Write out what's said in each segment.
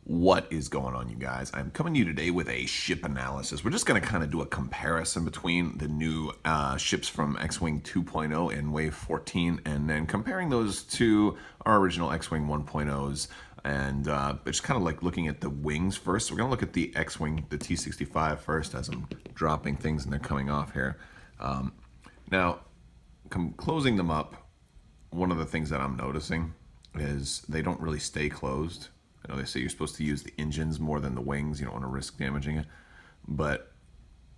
What is going on, you guys? I'm coming to you today with a ship analysis. We're just going to kind of do a comparison between the new ships from X-Wing 2.0 and Wave 14, and then comparing those to our original X-Wing 1.0s, and just kind of like looking at the wings first. So we're going to look at the X-Wing, the T65 first, as I'm dropping things and they're coming off here. Now, closing them up, one of the things that I'm noticing is they don't really stay closed. I know they say you're supposed to use the engines more than the wings. You don't want to risk damaging it, but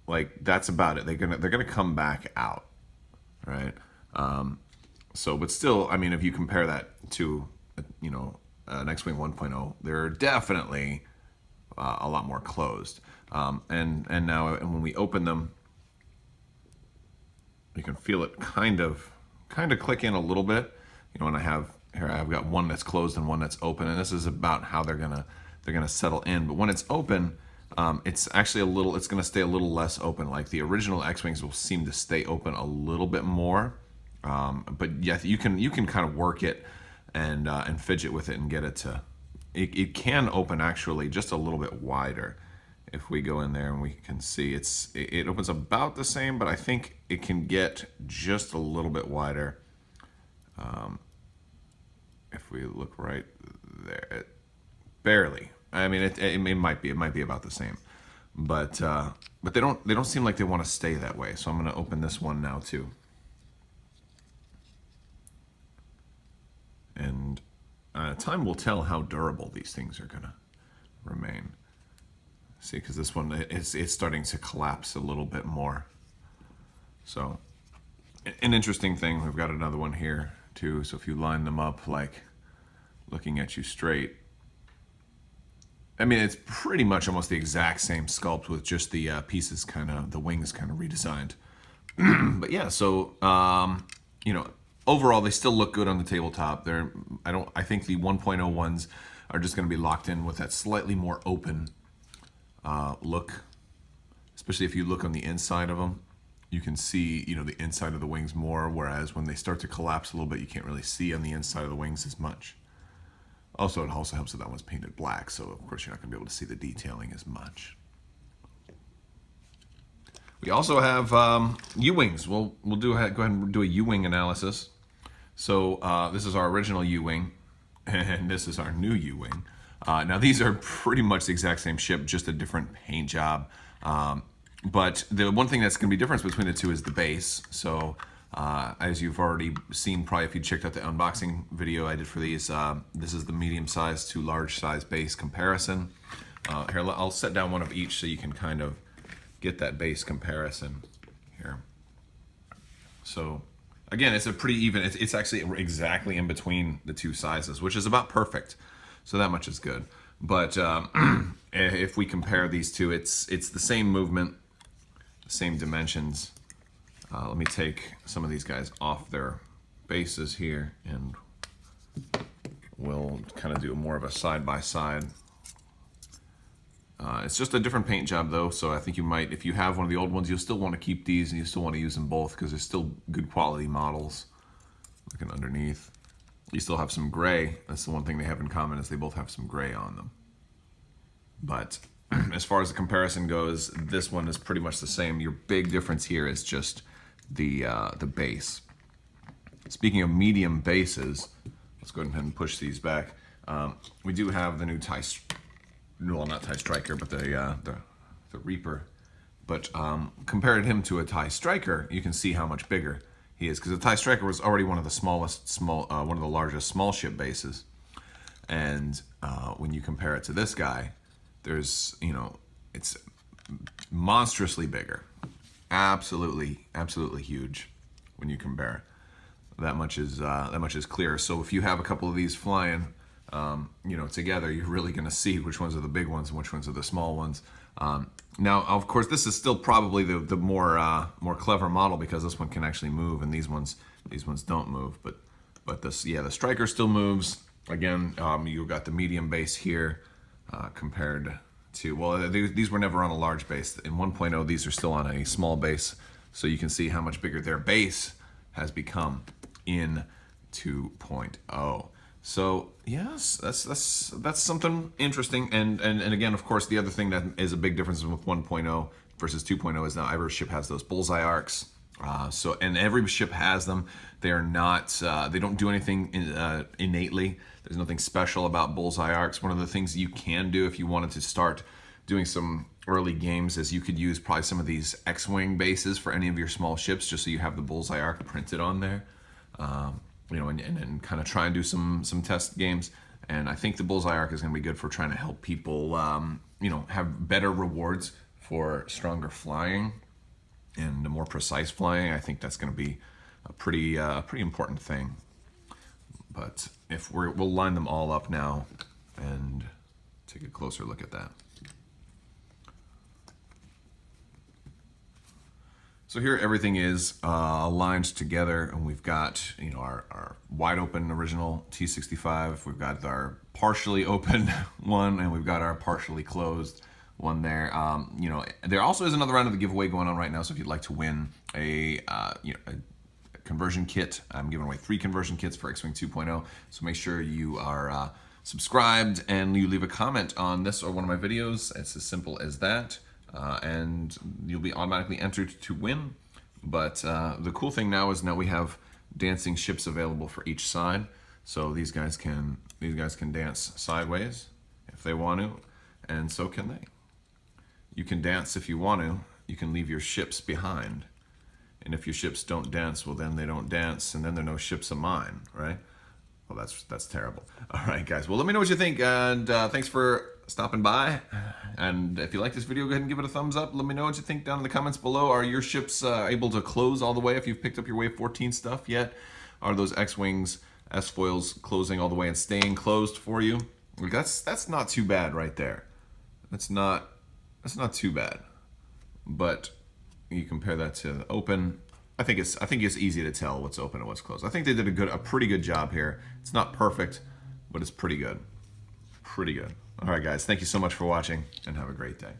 like that's about it. They're gonna come back out, right? But still, I mean, if you compare that to an X-Wing 1.0, they're definitely a lot more closed. And now when we open them, you can feel it kind of click in a little bit. And I've got one that's closed and one that's open, and this is about how they're gonna settle in. But when it's open, it's actually it's gonna stay a little less open. Like the original X-Wings will seem to stay open a little bit more. But yeah, you can kind of work it and fidget with it and get it to. It can open actually just a little bit wider. If we go in there and we can see it opens about the same, but I think it can get just a little bit wider. If we look right there, barely. I mean, it might be about the same, but they don't seem like they want to stay that way. So I'm going to open this one now too, and time will tell how durable these things are going to remain. See, because this one it's starting to collapse a little bit more. So, an interesting thing. We've got another one here too. So if you line them up like looking at you straight, I mean, it's pretty much almost the exact same sculpt with just the pieces the wings kind of redesigned. But yeah, so overall they still look good on the tabletop. I think the 1.0 ones are just going to be locked in with that slightly more open look, especially if you look on the inside of them. You can see, the inside of the wings more, whereas when they start to collapse a little bit, you can't really see on the inside of the wings as much. Also, it also helps that that one's painted black, so of course you're not going to be able to see the detailing as much. We also have U-wings. We'll go ahead and do a U-wing analysis. So this is our original U-wing, and this is our new U-wing. Now these are pretty much the exact same ship, just a different paint job. But the one thing that's going to be different between the two is the base. So as you've already seen, probably if you checked out the unboxing video I did for these, this is the medium size to large size base comparison. Here, I'll set down one of each so you can kind of get that base comparison here. So again, it's a pretty even, it's actually exactly in between the two sizes, which is about perfect. So that much is good. But if we compare these two, it's the same movement, same dimensions. Let me take some of these guys off their bases here, and we'll kind of do more of a side-by-side. It's just a different paint job though, so I think you might, if you have one of the old ones, you'll still want to keep these and you still want to use them both because they're still good quality models. Looking underneath, you still have some gray. That's the one thing they have in common, is they both have some gray on them. But as far as the comparison goes, this one is pretty much the same. Your big difference here is just the base. Speaking of medium bases, let's go ahead and push these back. We do have the new not TIE Striker, but the Reaper. But compared him to a TIE Striker, you can see how much bigger he is, because the TIE Striker was already one of the largest small ship bases, and when you compare it to this guy, there's it's monstrously bigger, absolutely huge. When you compare, that much is clear. So if you have a couple of these flying, together, you're really going to see which ones are the big ones and which ones are the small ones. Now, of course, this is still probably the more clever model, because this one can actually move and these ones don't move. But the Striker still moves. Again, you've got the medium base here compared to, well, these were never on a large base. In 1.0, these are still on a small base, so you can see how much bigger their base has become in 2.0. So yes, that's something interesting. And again, of course, the other thing that is a big difference with 1.0 versus 2.0 is now every ship has those bullseye arcs. And every ship has them. They are not. They don't do anything innately. There's nothing special about bullseye arcs. One of the things you can do if you wanted to start doing some early games is you could use probably some of these X-wing bases for any of your small ships, just so you have the bullseye arc printed on there. You know, and kind of try and do some test games. And I think the bullseye arc is going to be good for trying to help people, you know, have better rewards for stronger flying and more precise flying. I think that's going to be a pretty important thing. But if we'll line them all up now and take a closer look at that. So here everything is aligned together, and we've got, you know, our wide open original T65, we've got our partially open one, and we've got our partially closed one there. You know, there also is another round of the giveaway going on right now, so if you'd like to win a conversion kit, I'm giving away 3 conversion kits for X-Wing 2.0, so make sure you are subscribed and you leave a comment on this or one of my videos. It's as simple as that. And you'll be automatically entered to win. But the cool thing now is we have dancing ships available for each side. So these guys can dance sideways if they want to, and so can they. You can dance if you want to. You can leave your ships behind. And if your ships don't dance, well then they don't dance, and then there are no ships of mine, right? Well, that's terrible. All right, guys. Well, let me know what you think, and thanks for stopping by. And if you like this video, go ahead and give it a thumbs up. Let me know what you think down in the comments below. Are your ships able to close all the way if you've picked up your Wave 14 stuff yet? Are those X-Wings, S-foils closing all the way and staying closed for you? That's not too bad right there. That's not too bad. But you compare that to the open. I think it's easy to tell what's open and what's closed. I think they did a pretty good job here. It's not perfect, but it's pretty good. Pretty good. All right, guys. Thank you so much for watching, and have a great day.